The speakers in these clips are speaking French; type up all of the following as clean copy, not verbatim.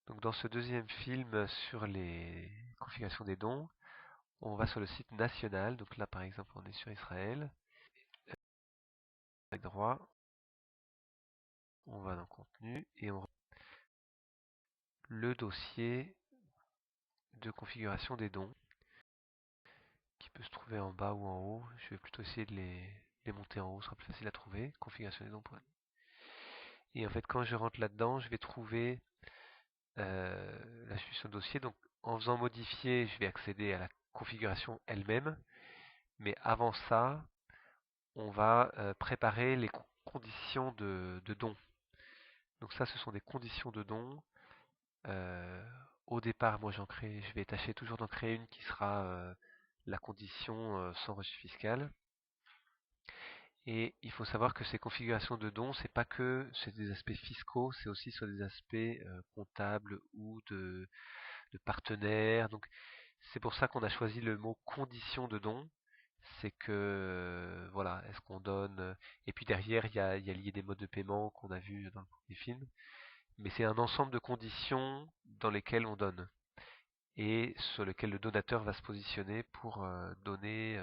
Donc dans ce deuxième film sur les configurations des dons, on va sur le site national. Donc là par exemple on est sur Israël. Avec droit, on va dans contenu et on le dossier de configuration des dons qui peut se trouver en bas ou en haut. Je vais plutôt essayer de les monter en haut, ce sera plus facile à trouver. Configuration des dons. Et en fait quand je rentre là-dedans, je vais trouver là je suis sur le dossier. Donc en faisant modifier, je vais accéder à la configuration elle-même. Mais avant ça, on va préparer les conditions de don. Donc ça, ce sont des conditions de don. Euh, Au départ, moi, je vais tâcher toujours d'en créer une qui sera la condition sans reçu fiscal. Et il faut savoir que ces configurations de dons, c'est pas que c'est des aspects fiscaux, c'est aussi sur des aspects comptables ou de partenaires. Donc c'est pour ça qu'on a choisi le mot condition de don. C'est que voilà, est-ce qu'on donne et puis derrière il y a lié des modes de paiement qu'on a vu dans le premier film, mais c'est un ensemble de conditions dans lesquelles on donne et sur lequel le donateur va se positionner pour donner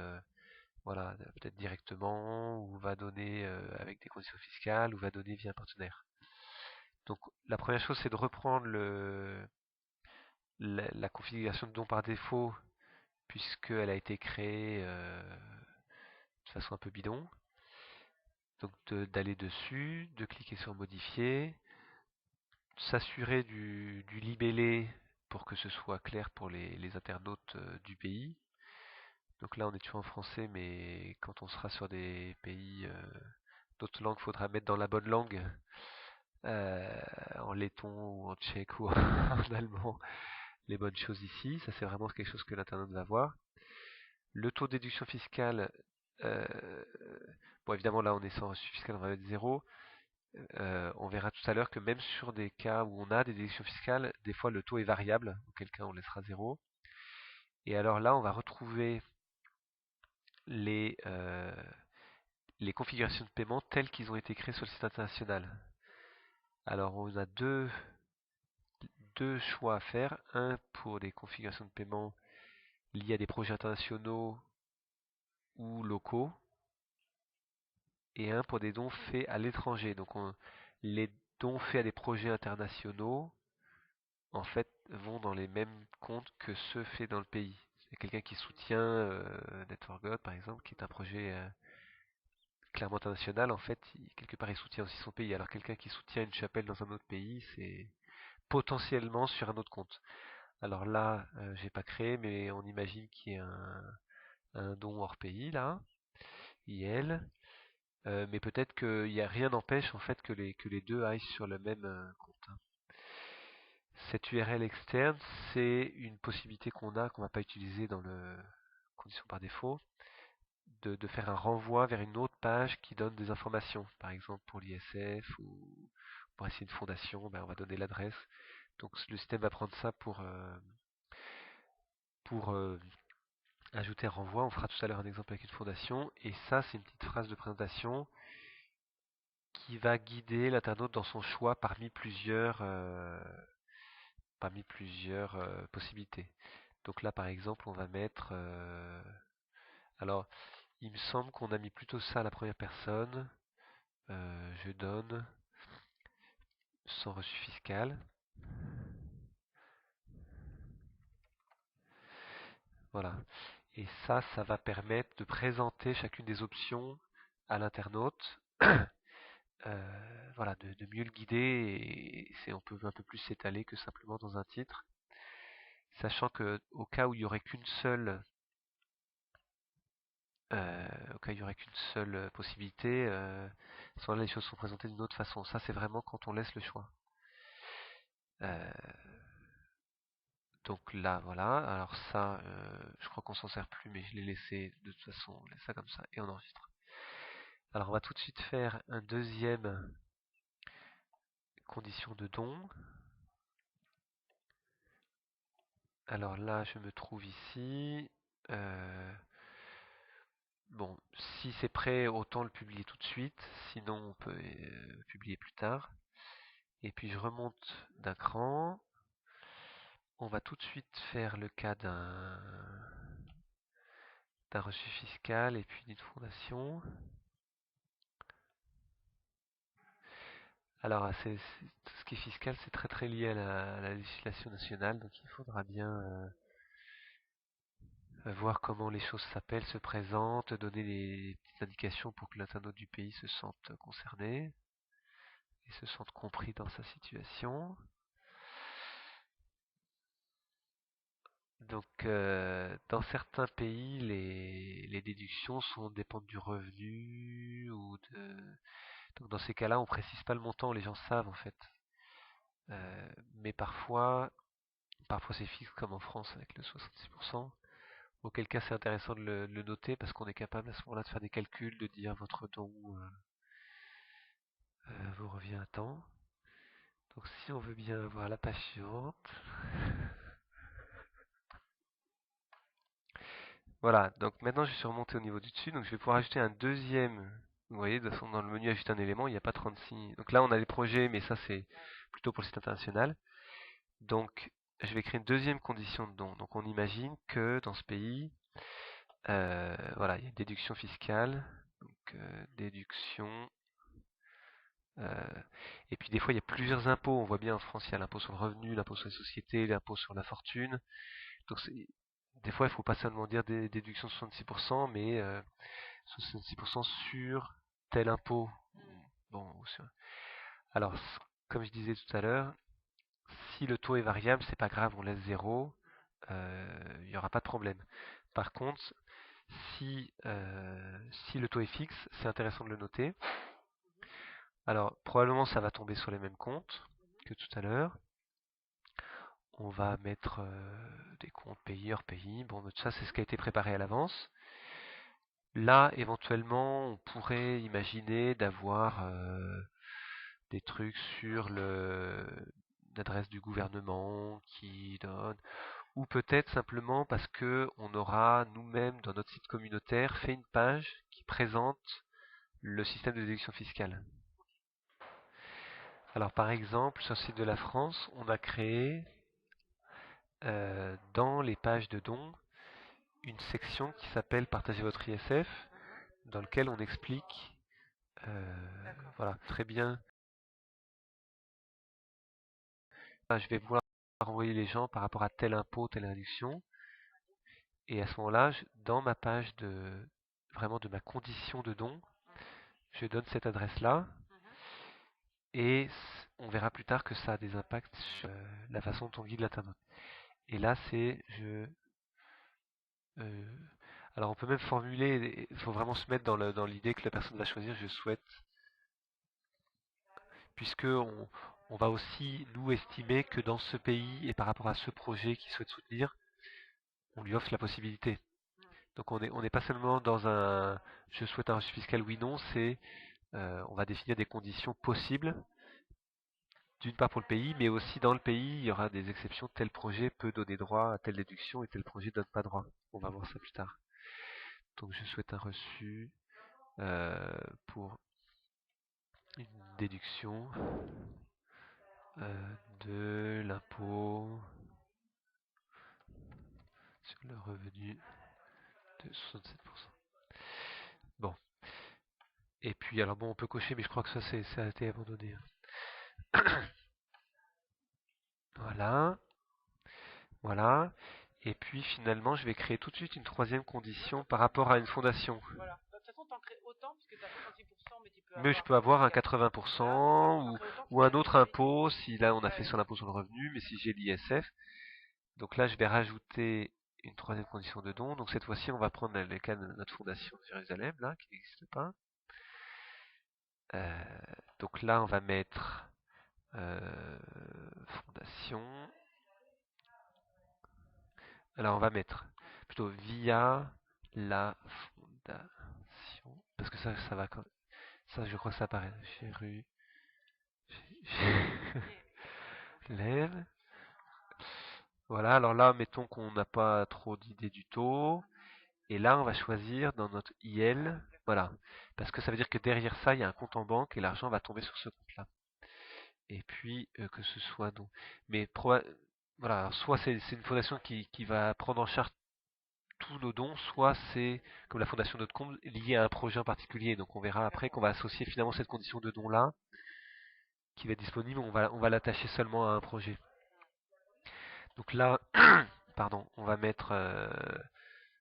voilà, peut-être directement ou va donner avec des conditions fiscales ou va donner via un partenaire. Donc la première chose c'est de reprendre la configuration de don par défaut puisqu'elle a été créée de façon un peu bidon. Donc d'aller dessus, de cliquer sur modifier, s'assurer du libellé pour que ce soit clair pour les internautes du pays. Donc là on est toujours en français, mais quand on sera sur des pays d'autres langues, il faudra mettre dans la bonne langue, en letton ou en tchèque ou en allemand, les bonnes choses ici. Ça c'est vraiment quelque chose que l'internaute va voir. Le taux de déduction fiscale, euh, bon évidemment là on est sans reçu fiscal, on va mettre 0. On verra tout à l'heure que même sur des cas où on a des déductions fiscales, des fois le taux est variable, auquel cas on laissera 0. Et alors là, on va retrouver les, euh, les configurations de paiement telles qu'ils ont été créées sur le site international. Alors on a deux choix à faire. Un pour des configurations de paiement liées à des projets internationaux ou locaux, et un pour des dons faits à l'étranger. Donc les dons faits à des projets internationaux en fait vont dans les mêmes comptes que ceux faits dans le pays. C'est quelqu'un qui soutient Net4God par exemple, qui est un projet clairement international, en fait, quelque part il soutient aussi son pays. Alors quelqu'un qui soutient une chapelle dans un autre pays, c'est potentiellement sur un autre compte. Alors là, j'ai pas créé, mais on imagine qu'il y ait un don hors pays là, IL. Mais peut-être qu'il y a rien n'empêche en fait que les deux aillent sur le même compte, hein. Cette URL externe, c'est une possibilité qu'on va pas utiliser dans le condition par défaut, de faire un renvoi vers une autre page qui donne des informations. Par exemple pour l'ISF ou pour essayer une fondation, ben, on va donner l'adresse. Donc le système va prendre ça pour ajouter un renvoi. On fera tout à l'heure un exemple avec une fondation. Et ça, c'est une petite phrase de présentation qui va guider l'internaute dans son choix parmi plusieurs possibilités. Donc là, par exemple, on va mettre... alors, il me semble qu'on a mis plutôt ça à la première personne. Je donne sans reçu fiscal. Voilà. Et ça va permettre de présenter chacune des options à l'internaute. Voilà, de mieux le guider et on peut un peu plus s'étaler que simplement dans un titre. Sachant que au cas où il y aurait qu'une seule au cas où il y aurait qu'une seule possibilité, à ce moment-là, les choses sont présentées d'une autre façon. Ça, c'est vraiment quand on laisse le choix. Euh, donc là, voilà. Alors ça, je crois qu'on s'en sert plus, mais je l'ai laissé de toute façon. On laisse ça comme ça et on enregistre. Alors on va tout de suite faire un deuxième condition de don. Alors là, je me trouve ici. Euh, bon, si c'est prêt, autant le publier tout de suite. Sinon, on peut publier plus tard. Et puis je remonte d'un cran. On va tout de suite faire le cas d'un reçu fiscal et puis d'une fondation. Alors, tout ce qui est fiscal, c'est très très lié à la législation nationale, donc il faudra bien voir comment les choses s'appellent, se présentent, donner des petites indications pour que l'internaute du pays se sente concerné et se sente compris dans sa situation. Donc, dans certains pays, les déductions dépendent du revenu ou de. Donc, dans ces cas-là, on précise pas le montant, les gens savent en fait. Mais parfois c'est fixe comme en France avec le 66%. Auquel cas c'est intéressant de le noter parce qu'on est capable à ce moment-là de faire des calculs, de dire votre don vous revient à temps. Donc si on veut bien avoir la page suivante. Voilà, donc maintenant je suis remonté au niveau du dessus, donc je vais pouvoir ajouter un deuxième. Vous voyez, de toute façon, dans le menu ajouter un élément, il n'y a pas 36. Donc là on a les projets, mais ça c'est plutôt pour le site international. Donc je vais créer une deuxième condition de don. Donc on imagine que dans ce pays, voilà, il y a une déduction fiscale. Donc déduction. Et puis des fois il y a plusieurs impôts. On voit bien en France il y a l'impôt sur le revenu, l'impôt sur les sociétés, l'impôt sur la fortune. Donc des fois il ne faut pas seulement dire des déductions de 66%, mais 66% sur tel impôt. Bon, alors comme je disais tout à l'heure, si le taux est variable, c'est pas grave, on laisse 0, il n'y aura pas de problème. Par contre, si le taux est fixe, c'est intéressant de le noter. Alors, probablement, ça va tomber sur les mêmes comptes que tout à l'heure. On va mettre des comptes pays hors pays. Bon, ça, c'est ce qui a été préparé à l'avance. Là, éventuellement, on pourrait imaginer d'avoir des trucs sur l'adresse du gouvernement qui donne, ou peut-être simplement parce que on aura nous-mêmes dans notre site communautaire fait une page qui présente le système de déduction fiscale. Alors par exemple, sur le site de la France, on a créé dans les pages de dons une section qui s'appelle Partagez votre ISF, dans lequel on explique voilà, très bien. Je vais vouloir envoyer les gens par rapport à tel impôt, telle réduction. Et à ce moment-là, dans ma page vraiment de ma condition de don, je donne cette adresse-là. Et on verra plus tard que ça a des impacts sur la façon dont on guide l'internaute. Et là, alors on peut même formuler, il faut vraiment se mettre dans l'idée que la personne va choisir je souhaite, puisque on va aussi nous estimer que dans ce pays et par rapport à ce projet qu'il souhaite soutenir, on lui offre la possibilité. Donc on n'est pas seulement dans un je souhaite un reçu fiscal oui non, c'est on va définir des conditions possibles, d'une part pour le pays, mais aussi dans le pays, il y aura des exceptions, tel projet peut donner droit à telle déduction et tel projet ne donne pas droit. On va voir ça plus tard. Donc je souhaite un reçu pour une déduction de l'impôt sur le revenu de 67%. Bon. Et puis alors bon on peut cocher mais je crois que ça a été abandonné. Voilà. Voilà. Et puis finalement je vais créer tout de suite une troisième condition par rapport à une fondation. Voilà. De toute façon, t'en crées autant, puisque tu as 66%, mais tu peux Mais avoir. je peux avoir un 80% ou un autre impôt, si là on a fait sur l'impôt sur le revenu, mais si j'ai l'ISF. Donc là je vais rajouter une troisième condition de don. Donc cette fois-ci on va prendre le cas de notre fondation de Jérusalem, là, qui n'existe pas. Donc là on va mettre fondation. Alors on va mettre plutôt via la fondation. Parce que ça va quand ça je crois que ça apparaît. Lève. Voilà, alors là, mettons qu'on n'a pas trop d'idées du taux. Et là, on va choisir dans notre IL, voilà. Parce que ça veut dire que derrière ça, il y a un compte en banque et l'argent va tomber sur ce compte-là. Et puis, que ce soit donc. Mais voilà, alors soit c'est une fondation qui va prendre en charge tous nos dons, soit c'est, comme la fondation Notre Compte, lié à un projet en particulier. Donc on verra après qu'on va associer finalement cette condition de don-là, qui va être disponible, on va l'attacher seulement à un projet. Donc là, pardon, on va mettre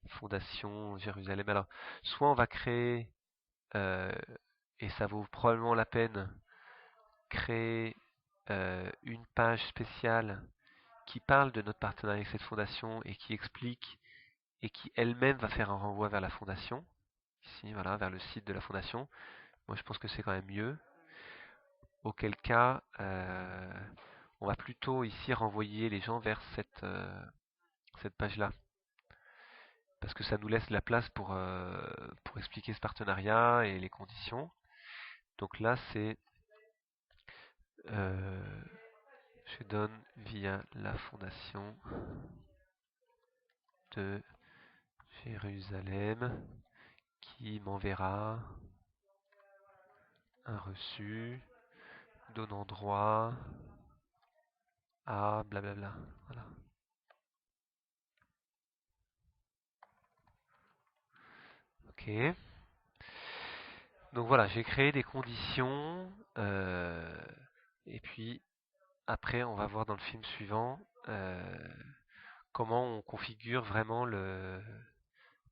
Fondation Jérusalem. Alors, soit on va créer, euh, et ça vaut probablement la peine, créer une page spéciale qui parle de notre partenariat avec cette fondation et qui explique et qui elle-même va faire un renvoi vers la fondation, ici, voilà, vers le site de la fondation. Moi, je pense que c'est quand même mieux. Auquel cas, on va plutôt ici renvoyer les gens vers cette page-là. Parce que ça nous laisse la place pour expliquer ce partenariat et les conditions. Donc là, c'est je donne via la fondation de Jérusalem qui m'enverra un reçu donnant droit à blablabla. Voilà. Ok. Donc voilà, j'ai créé des conditions et puis après on va voir dans le film suivant comment on configure vraiment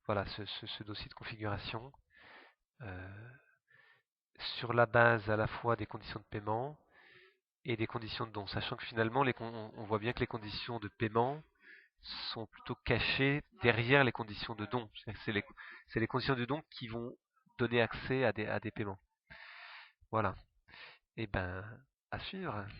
voilà, ce dossier de configuration sur la base à la fois des conditions de paiement et des conditions de don, sachant que finalement on voit bien que les conditions de paiement sont plutôt cachées derrière les conditions de don. C'est les conditions de don qui vont donner accès à des paiements. Voilà. Et ben, à suivre.